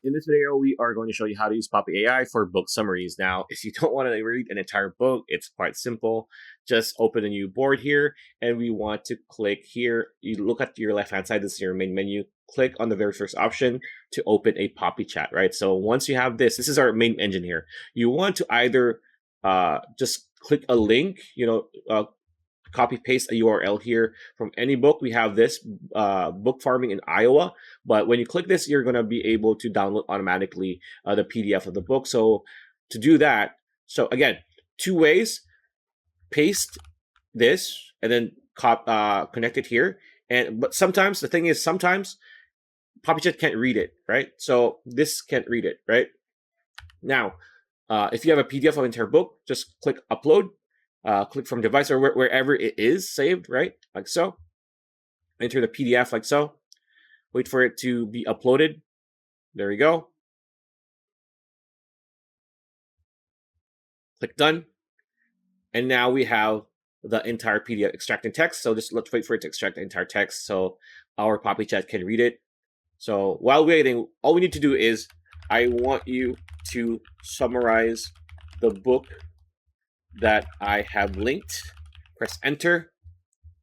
In this video, we are going to show you how to use Poppy AI for book summaries. Now, if you don't want to read an entire book, it's quite simple. Just open a new board here, and we want to click here. You look at your left-hand side, this is your main menu. Click on the very first option to open a Poppy chat, right? So once you have this is our main engine here. You want to either just click a link, copy paste a URL here from any book. We have this book farming in Iowa, but when you click this, you're going to be able to download automatically the PDF of the book. So to do that, so again, two ways: paste this and then connect it here. But sometimes the thing is, sometimes PoppyChat can't read it, right? So this can't read it, right? Now, if you have a PDF of an entire book, just click upload. Click from device or wherever it is saved, right? Like so. Enter the PDF like so. Wait for it to be uploaded. There we go. Click done. And now we have the entire PDF extracting text. So just let's wait for it to extract the entire text so our Poppy chat can read it. So while waiting, all we need to do is, I want you to summarize the book that I have linked. Press enter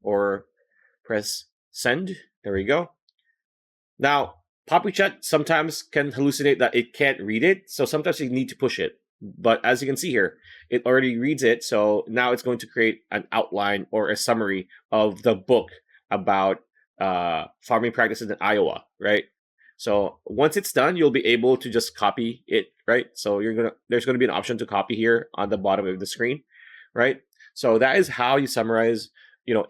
or press send. There we go. Now, PoppyChat sometimes can hallucinate that it can't read it, so sometimes you need to push it. But as you can see here, it already reads it, so now it's going to create an outline or a summary of the book about farming practices in Iowa, right? So once it's done, you'll be able to just copy it, right? So there's gonna be an option to copy here on the bottom of the screen, right? So that is how you summarize,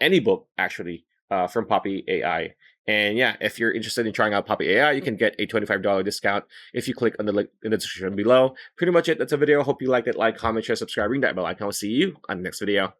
any book actually from Poppy AI. And yeah, if you're interested in trying out Poppy AI, you can get a $25 discount if you click on the link in the description below. Pretty much it. That's a video. Hope you liked it. Like, comment, share, subscribe, ring that bell icon. I'll see you on the next video.